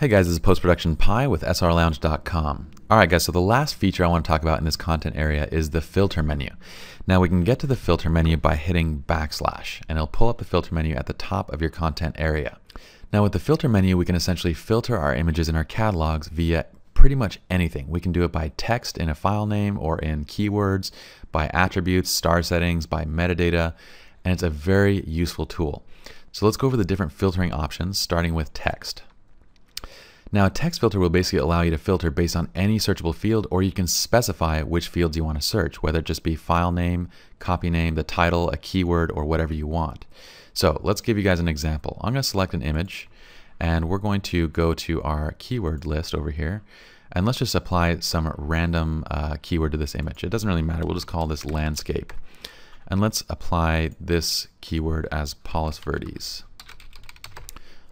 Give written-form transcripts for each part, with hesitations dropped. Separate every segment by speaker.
Speaker 1: Hey guys, this is Post-Production Pi with SLRlounge.com. Alright guys, so the last feature I want to talk about in this content area is the filter menu. Now we can get to the filter menu by hitting backslash, and it'll pull up the filter menu at the top of your content area. Now with the filter menu, we can essentially filter our images in our catalogs via pretty much anything. We can do it by text in a file name or in keywords, by attributes, star settings, by metadata, and it's a very useful tool. So let's go over the different filtering options, starting with text. Now a text filter will basically allow you to filter based on any searchable field, or you can specify which fields you want to search, whether it just be file name, copy name, the title, a keyword, or whatever you want. So let's give you guys an example. I'm going to select an image and we're going to go to our keyword list over here, and let's just apply some random keyword to this image. It doesn't really matter. We'll just call this landscape, and let's apply this keyword as Paulus Verdes.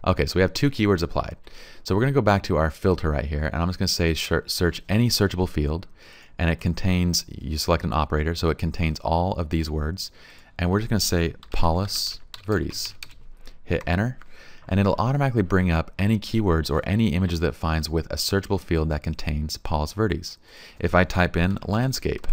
Speaker 1: Okay, so we have two keywords applied. So we're going to go back to our filter right here, and I'm just going to say search any searchable field, and it contains, you select an operator, so it contains all of these words, and we're just going to say Paulus Verdes. Hit enter, and it'll automatically bring up any keywords or any images that it finds with a searchable field that contains Paulus Verdes. If I type in landscape,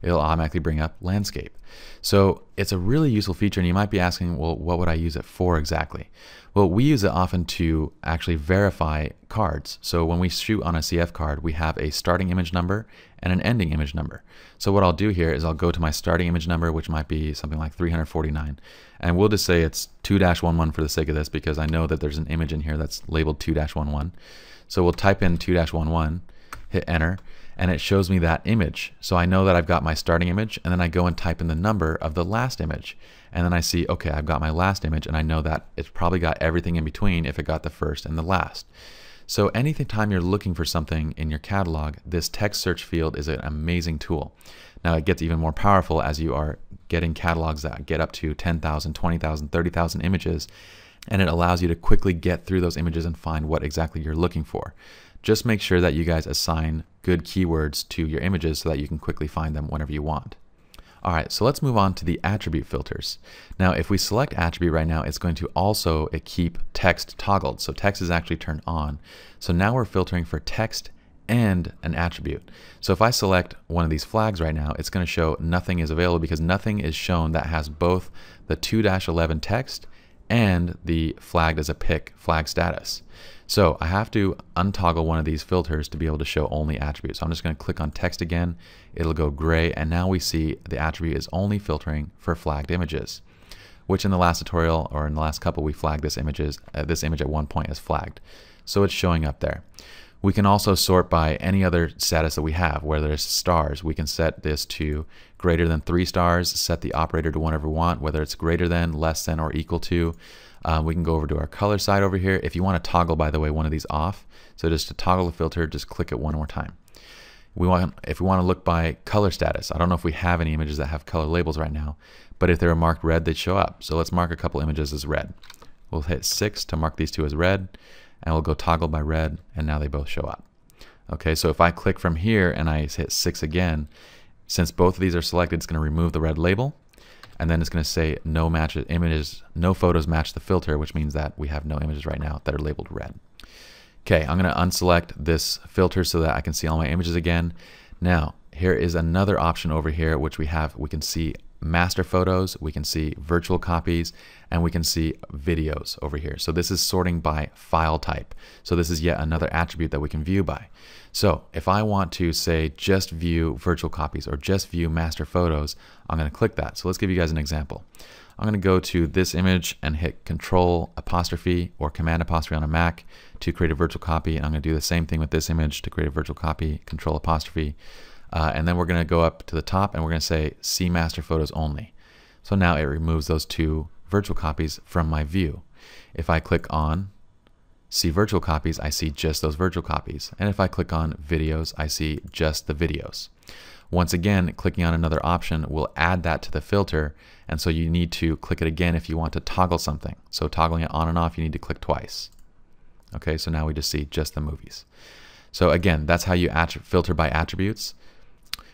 Speaker 1: it'll automatically bring up landscape. So it's a really useful feature, and you might be asking, well, what would I use it for exactly? Well, we use it often to actually verify cards. So when we shoot on a CF card, we have a starting image number and an ending image number. So what I'll do here is I'll go to my starting image number, which might be something like 349, and we'll just say it's 2-11 for the sake of this, because I know that there's an image in here that's labeled 2-11. So we'll type in 2-11, hit enter, and it shows me that image. So I know that I've got my starting image, and then I go and type in the number of the last image. And then I see, okay, I've got my last image, and I know that it's probably got everything in between if it got the first and the last. So anytime you're looking for something in your catalog, this text search field is an amazing tool. Now it gets even more powerful as you are getting catalogs that get up to 10,000, 20,000, 30,000 images, and it allows you to quickly get through those images and find what exactly you're looking for. Just make sure that you guys assign good keywords to your images so that you can quickly find them whenever you want. Alright, so let's move on to the attribute filters. Now if we select attribute right now, it's going to also keep text toggled. So text is actually turned on. So now we're filtering for text and an attribute. So if I select one of these flags right now, it's going to show nothing is available, because nothing is shown that has both the 2-11 text and the flagged as a pick flag status. So I have to untoggle one of these filters to be able to show only attributes. So I'm just going to click on text again. It'll go gray, and now we see the attribute is only filtering for flagged images, which in the last tutorial or in the last couple we flagged this image at one point as flagged. So it's showing up there. We can also sort by any other status that we have, where there's stars. We can set this to greater than 3 stars, set the operator to whatever we want, whether it's greater than, less than, or equal to. We can go over to our color side over here. If you want to toggle, by the way, one of these off, so just to toggle the filter, just click it one more time. If we want to look by color status, I don't know if we have any images that have color labels right now, but if they were marked red, they'd show up. So let's mark a couple images as red. We'll hit 6 to mark these two as red, and we'll go toggle by red, and now they both show up. Okay, so if I click from here and I hit 6 again, since both of these are selected, it's going to remove the red label, and then it's going to say no photos match the filter, which means that we have no images right now that are labeled red. Okay, I'm going to unselect this filter so that I can see all my images again. Now, here is another option over here, which we can see master photos, we can see virtual copies, and we can see videos over here. So this is sorting by file type. So this is yet another attribute that we can view by. So if I want to say just view virtual copies or just view master photos, I'm going to click that. So let's give you guys an example. I'm going to go to this image and hit Control apostrophe or Command apostrophe on a Mac to create a virtual copy. And I'm going to do the same thing with this image to create a virtual copy, Control apostrophe. And then we're going to go up to the top and we're going to say see master photos only. So now it removes those two virtual copies from my view. If I click on see virtual copies, I see just those virtual copies. And if I click on videos, I see just the videos. Once again, clicking on another option will add that to the filter, and so you need to click it again if you want to toggle something. So toggling it on and off, you need to click twice. Okay, so now we just see just the movies. So again, that's how you filter by attributes.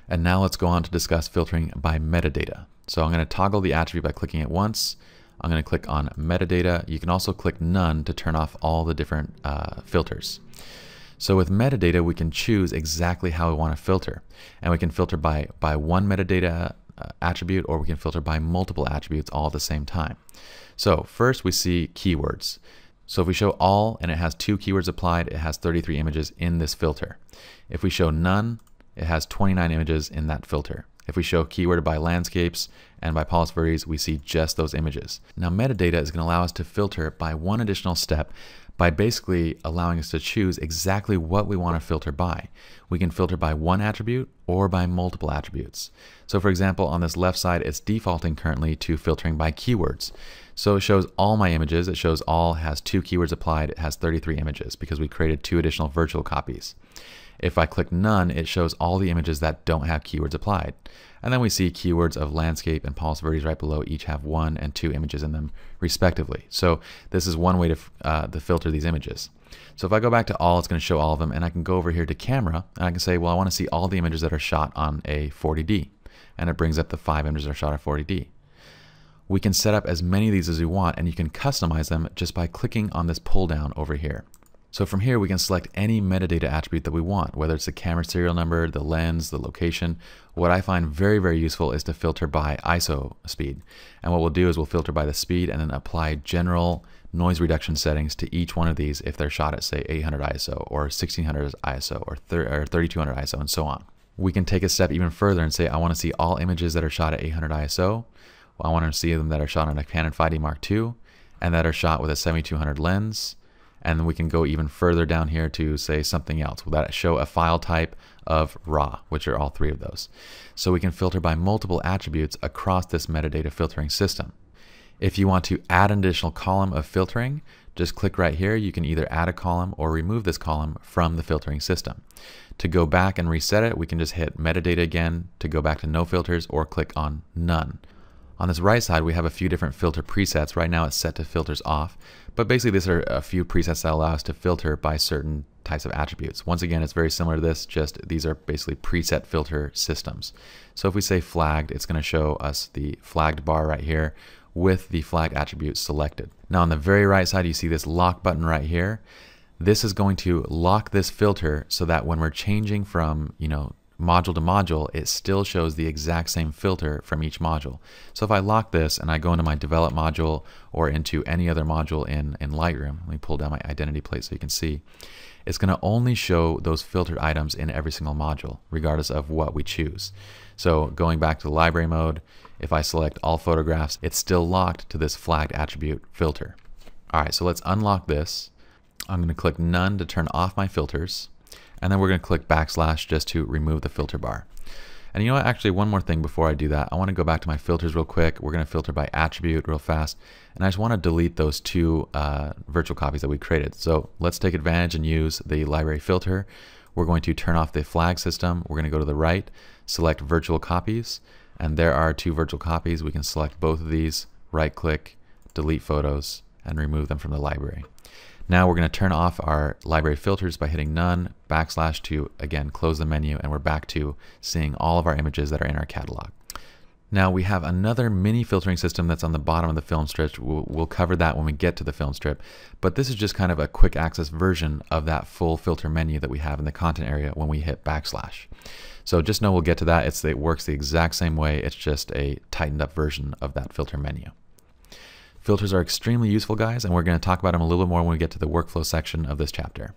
Speaker 1: And now let's go on to discuss filtering by metadata. So I'm going to toggle the attribute by clicking it once. I'm going to click on metadata. You can also click none to turn off all the different filters. So with metadata, we can choose exactly how we want to filter. And we can filter by one metadata attribute, or we can filter by multiple attributes all at the same time. So first we see keywords. So if we show all and it has 2 keywords applied, it has 33 images in this filter. If we show none, it has 29 images in that filter. If we show keyword by landscapes and by Paulus Verdes, we see just those images. Now metadata is going to allow us to filter by one additional step by basically allowing us to choose exactly what we want to filter by. We can filter by one attribute or by multiple attributes. So for example, on this left side, it's defaulting currently to filtering by keywords. So it shows all my images. It shows all has 2 keywords applied. It has 33 images because we created 2 additional virtual copies. If I click none, it shows all the images that don't have keywords applied. And then we see keywords of landscape and Paulus Verdes right below each have 1 and 2 images in them respectively. So this is one way to filter these images. So if I go back to all, it's going to show all of them, and I can go over here to camera and I can say, well, I want to see all the images that are shot on a 40D. And it brings up the 5 images that are shot at 40D. We can set up as many of these as we want, and you can customize them just by clicking on this pull down over here. So from here, we can select any metadata attribute that we want, whether it's the camera serial number, the lens, the location. What I find very, very useful is to filter by ISO speed. And what we'll do is we'll filter by the speed and then apply general noise reduction settings to each one of these if they're shot at, say, 800 ISO or 1600 ISO or 3200 ISO and so on. We can take a step even further and say, I want to see all images that are shot at 800 ISO. Well, I want to see them that are shot on a Canon 5D Mark II and that are shot with a 7200 lens. And then we can go even further down here to say something else. Will that show a file type of RAW, which are all 3 of those. So we can filter by multiple attributes across this metadata filtering system. If you want to add an additional column of filtering, just click right here. You can either add a column or remove this column from the filtering system. To go back and reset it, we can just hit metadata again to go back to no filters, or click on none. On this right side, we have a few different filter presets. Right now it's set to filters off, but basically these are a few presets that allow us to filter by certain types of attributes. Once again, it's very similar to this, just these are basically preset filter systems. So if we say flagged, it's going to show us the flagged bar right here with the flagged attribute selected. Now on the very right side, you see this lock button right here. This is going to lock this filter so that when we're changing from, module to module, it still shows the exact same filter from each module. So if I lock this and I go into my develop module or into any other module in Lightroom, let me pull down my identity plate so you can see, it's going to only show those filtered items in every single module, regardless of what we choose. So going back to the library mode, if I select all photographs, it's still locked to this flagged attribute filter. All right, so let's unlock this. I'm going to click none to turn off my filters. And then we're going to click backslash just to remove the filter bar. And you know what, actually one more thing before I do that, I want to go back to my filters real quick. We're going to filter by attribute real fast. And I just want to delete those 2 virtual copies that we created. So let's take advantage and use the library filter. We're going to turn off the flag system. We're going to go to the right, select virtual copies. And there are 2 virtual copies. We can select both of these, right click, delete photos, and remove them from the library. Now we're going to turn off our library filters by hitting none, backslash to, again, close the menu, and we're back to seeing all of our images that are in our catalog. Now we have another mini filtering system that's on the bottom of the film strip. We'll cover that when we get to the film strip, but this is just kind of a quick access version of that full filter menu that we have in the content area when we hit backslash. So just know we'll get to that. It works the exact same way. It's just a tightened up version of that filter menu. Filters are extremely useful, guys, and we're going to talk about them a little bit more when we get to the workflow section of this chapter.